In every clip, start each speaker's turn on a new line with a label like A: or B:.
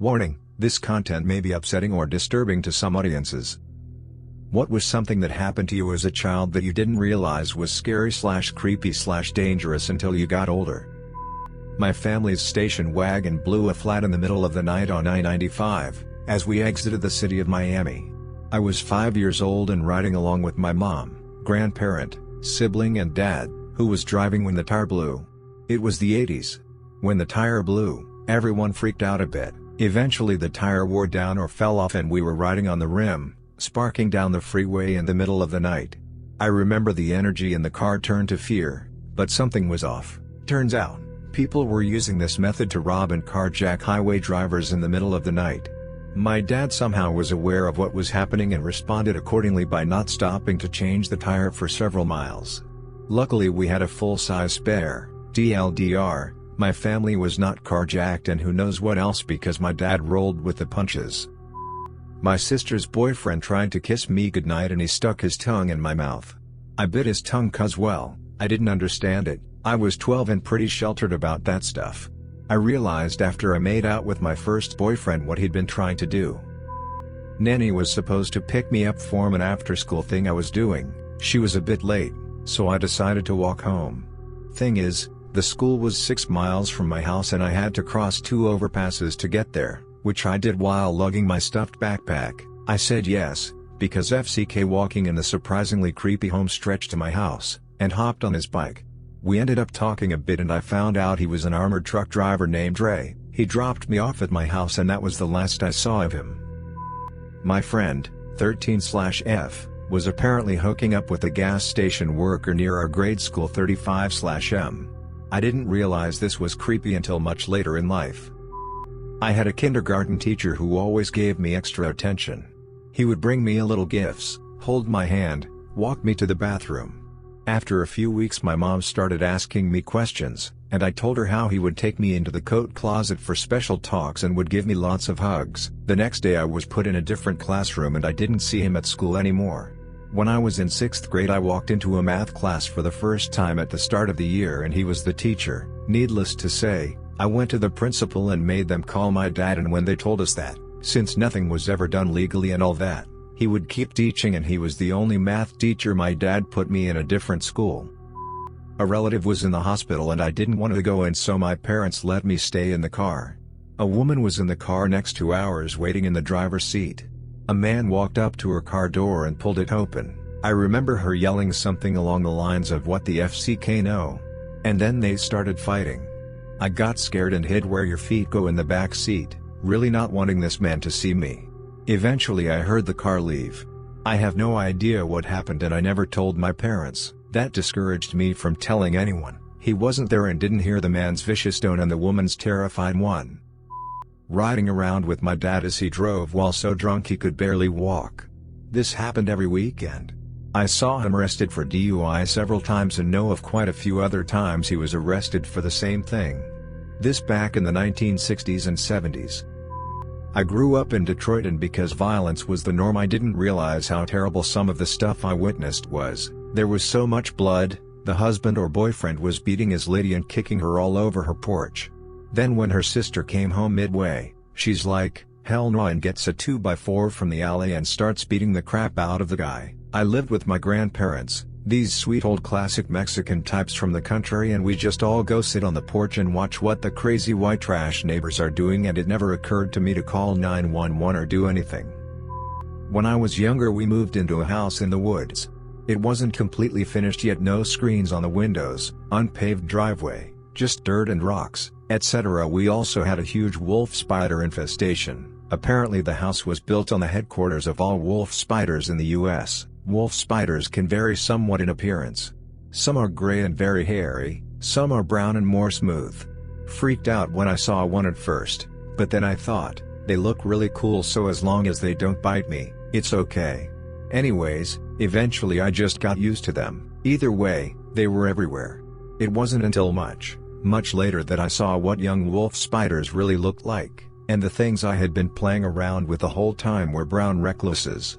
A: Warning, this content may be upsetting or disturbing to some audiences. What was something that happened to you as a child that you didn't realize was scary/creepy/dangerous until you got older? My family's station wagon blew a flat in the middle of the night on I-95, as we exited the city of Miami. I was 5 years old and riding along with my mom, grandparent, sibling and dad, who was driving when the tire blew. It was the 80s. When the tire blew, everyone freaked out a bit. Eventually the tire wore down or fell off and we were riding on the rim, sparking down the freeway in the middle of the night. I remember the energy in the car turned to fear, but something was off. Turns out, people were using this method to rob and carjack highway drivers in the middle of the night. My dad somehow was aware of what was happening and responded accordingly by not stopping to change the tire for several miles. Luckily we had a full-size spare, TLDR. My family was not carjacked and who knows what else because my dad rolled with the punches. My sister's boyfriend tried to kiss me goodnight and he stuck his tongue in my mouth. I bit his tongue cause well, I didn't understand it. I was 12 and pretty sheltered about that stuff. I realized after I made out with my first boyfriend what he'd been trying to do. Nanny was supposed to pick me up from an after-school thing I was doing. She was a bit late, so I decided to walk home. Thing is, the school was 6 miles from my house and I had to cross 2 overpasses to get there, which I did while lugging my stuffed backpack. I said yes, because FCK walking in the surprisingly creepy home stretch to my house, and hopped on his bike. We ended up talking a bit and I found out he was an armored truck driver named Ray. He dropped me off at my house and that was the last I saw of him. My friend, 13/F, was apparently hooking up with a gas station worker near our grade school 35/M. I didn't realize this was creepy until much later in life. I had a kindergarten teacher who always gave me extra attention. He would bring me a little gifts, hold my hand, walk me to the bathroom. After a few weeks my mom started asking me questions, and I told her how he would take me into the coat closet for special talks and would give me lots of hugs. The next day I was put in a different classroom and I didn't see him at school anymore. When I was in 6th grade I walked into a math class for the first time at the start of the year and he was the teacher. Needless to say, I went to the principal and made them call my dad, and when they told us that, since nothing was ever done legally and all that, he would keep teaching and he was the only math teacher, my dad put me in a different school. A relative was in the hospital and I didn't want to go, and so my parents let me stay in the car. A woman was in the car next to ours waiting in the driver's seat. A man walked up to her car door and pulled it open. I remember her yelling something along the lines of "What the FCK no?" And then they started fighting. I got scared and hid where your feet go in the back seat, really not wanting this man to see me. Eventually I heard the car leave. I have no idea what happened and I never told my parents. That discouraged me from telling anyone. He wasn't there and didn't hear the man's vicious tone and the woman's terrified one. Riding around with my dad as he drove while so drunk he could barely walk. This happened every weekend. I saw him arrested for DUI several times and know of quite a few other times he was arrested for the same thing. This back in the 1960s and 70s. I grew up in Detroit and because violence was the norm I didn't realize how terrible some of the stuff I witnessed was. There was so much blood, the husband or boyfriend was beating his lady and kicking her all over her porch. Then when her sister came home midway, she's like, "Hell no," and gets a 2x4 from the alley and starts beating the crap out of the guy. I lived with my grandparents, these sweet old classic Mexican types from the country, and we just all go sit on the porch and watch what the crazy white trash neighbors are doing, and it never occurred to me to call 911 or do anything. When I was younger we moved into a house in the woods. It wasn't completely finished yet, no screens on the windows, unpaved driveway, just dirt and rocks, etc. We also had a huge wolf spider infestation. Apparently the house was built on the headquarters of all wolf spiders in the US. Wolf spiders can vary somewhat in appearance. Some are gray and very hairy, some are brown and more smooth. Freaked out when I saw one at first, but then I thought, they look really cool, so as long as they don't bite me, it's okay. Anyways, eventually I just got used to them. Either way, they were everywhere. It wasn't until much later that I saw what young wolf spiders really looked like, and the things I had been playing around with the whole time were brown recluses.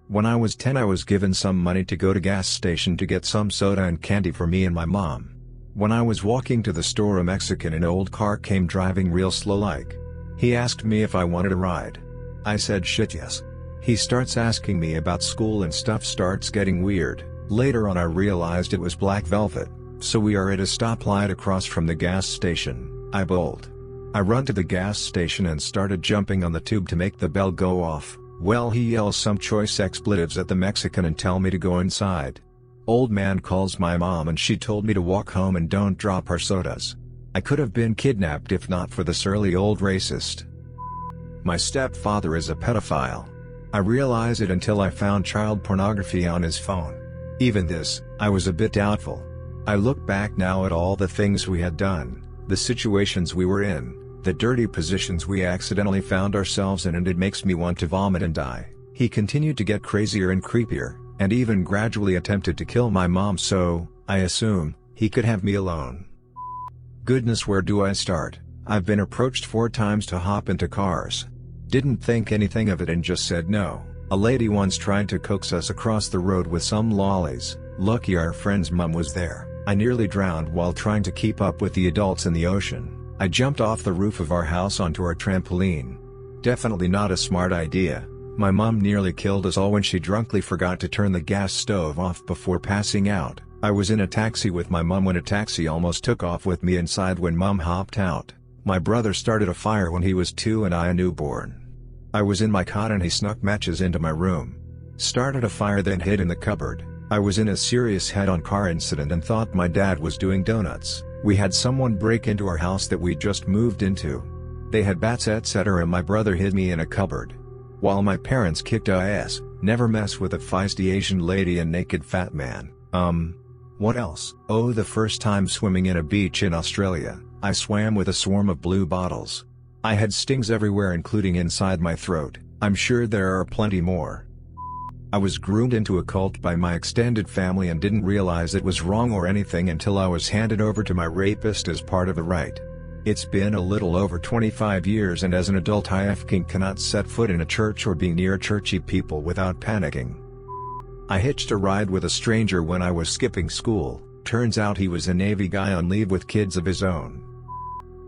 A: When I was 10 I was given some money to go to gas station to get some soda and candy for me and my mom. When I was walking to the store a Mexican in old car came driving real slow like. He asked me if I wanted a ride. I said shit yes. He starts asking me about school and stuff starts getting weird. Later on I realized it was Black Velvet, so we are at a stoplight across from the gas station. I bolt. I run to the gas station and started jumping on the tube to make the bell go off. Well, he yells some choice expletives at the Mexican and tell me to go inside. Old man calls my mom and she told me to walk home and don't drop our sodas. I could have been kidnapped if not for the surly old racist. My stepfather is a pedophile. I realized it until I found child pornography on his phone. Even this, I was a bit doubtful. I look back now at all the things we had done, the situations we were in, the dirty positions we accidentally found ourselves in, and it makes me want to vomit and die. He continued to get crazier and creepier, and even gradually attempted to kill my mom, so, I assume, he could have me alone. Goodness, where do I start? I've been approached 4 times to hop into cars. Didn't think anything of it and just said no. A lady once tried to coax us across the road with some lollies. Lucky our friend's mom was there. I nearly drowned while trying to keep up with the adults in the ocean. I jumped off the roof of our house onto our trampoline. Definitely not a smart idea. My mom nearly killed us all when she drunkenly forgot to turn the gas stove off before passing out. I was in a taxi with my mom when a taxi almost took off with me inside when mom hopped out. My brother started a fire when he was 2 and I a newborn. I was in my cot and he snuck matches into my room. Started a fire, then hid in the cupboard. I was in a serious head-on car incident and thought my dad was doing donuts. We had someone break into our house that we just moved into. They had bats etc. My brother hid me in a cupboard. While my parents kicked ass. Never mess with a feisty Asian lady and naked fat man. What else? Oh, the first time swimming in a beach in Australia, I swam with a swarm of blue bottles. I had stings everywhere including inside my throat. I'm sure there are plenty more. I was groomed into a cult by my extended family and didn't realize it was wrong or anything until I was handed over to my rapist as part of the rite. It's been a little over 25 years and as an adult I cannot set foot in a church or be near churchy people without panicking. I hitched a ride with a stranger when I was skipping school. Turns out he was a Navy guy on leave with kids of his own.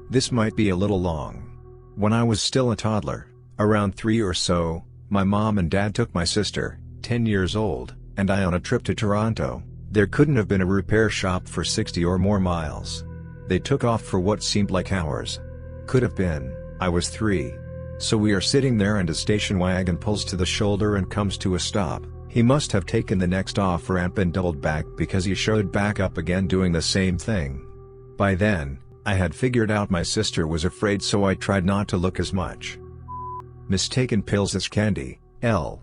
A: This might be a little long. When I was still a toddler, around 3 or so, my mom and dad took my sister, 10 years old, and I on a trip to Toronto. There couldn't have been a repair shop for 60 or more miles. They took off for what seemed like hours. Could have been. I was 3. So we are sitting there and a station wagon pulls to the shoulder and comes to a stop. He must have taken the next off-ramp and doubled back because he showed back up again doing the same thing. By then, I had figured out my sister was afraid, so I tried not to look as much. Mistaken pills as candy. L.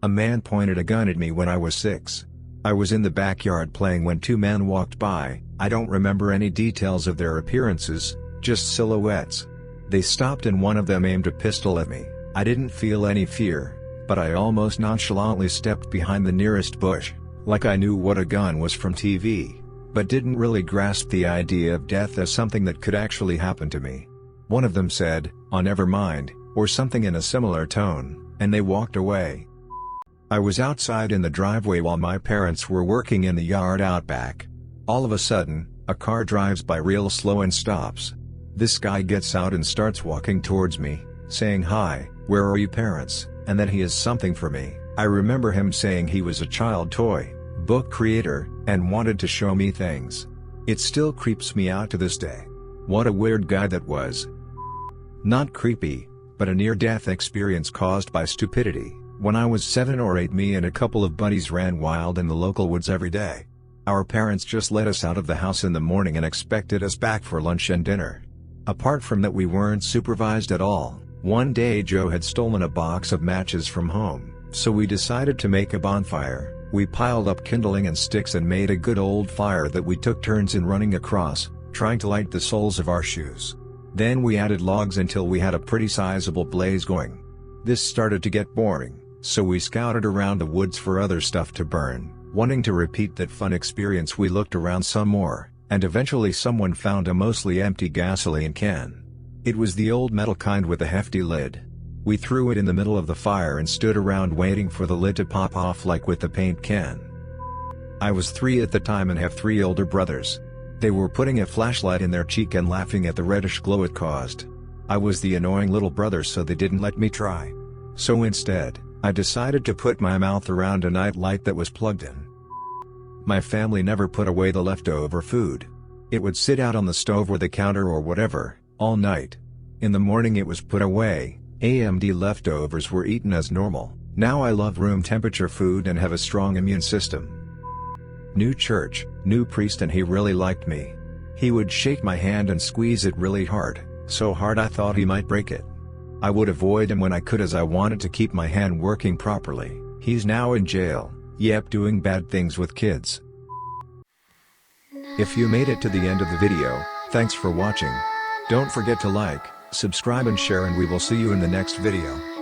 A: A man pointed a gun at me when I was 6. I was in the backyard playing when 2 men walked by. I don't remember any details of their appearances, just silhouettes. They stopped and one of them aimed a pistol at me. I didn't feel any fear, but I almost nonchalantly stepped behind the nearest bush, like I knew what a gun was from TV, but didn't really grasp the idea of death as something that could actually happen to me. One of them said, "Oh, never mind," or something in a similar tone, and they walked away. I was outside in the driveway while my parents were working in the yard out back. All of a sudden, a car drives by real slow and stops. This guy gets out and starts walking towards me, saying, "Hi, where are you parents?" and that he has something for me. I remember him saying he was a child toy book creator, and wanted to show me things. It still creeps me out to this day. What a weird guy that was. Not creepy, but a near-death experience caused by stupidity. When I was 7 or 8, me and a couple of buddies ran wild in the local woods every day. Our parents just let us out of the house in the morning and expected us back for lunch and dinner. Apart from that, we weren't supervised at all. One day Joe had stolen a box of matches from home, so we decided to make a bonfire. We piled up kindling and sticks and made a good old fire that we took turns in running across, trying to light the soles of our shoes. Then we added logs until we had a pretty sizable blaze going. This started to get boring, so we scouted around the woods for other stuff to burn. Wanting to repeat that fun experience, we looked around some more, and eventually someone found a mostly empty gasoline can. It was the old metal kind with a hefty lid. We threw it in the middle of the fire and stood around waiting for the lid to pop off like with the paint can. I was 3 at the time and have 3 older brothers. They were putting a flashlight in their cheek and laughing at the reddish glow it caused. I was the annoying little brother, so they didn't let me try. So instead, I decided to put my mouth around a night light that was plugged in. My family never put away the leftover food. It would sit out on the stove or the counter or whatever, all night. In the morning it was put away. AMD leftovers were eaten as normal. Now I love room temperature food and have a strong immune system. New church, new priest, and he really liked me. He would shake my hand and squeeze it really hard, so hard I thought he might break it. I would avoid him when I could, as I wanted to keep my hand working properly. He's now in jail, yep, doing bad things with kids. If you made it to the end of the video, thanks for watching. Don't forget to like, subscribe and share, and we will see you in the next video.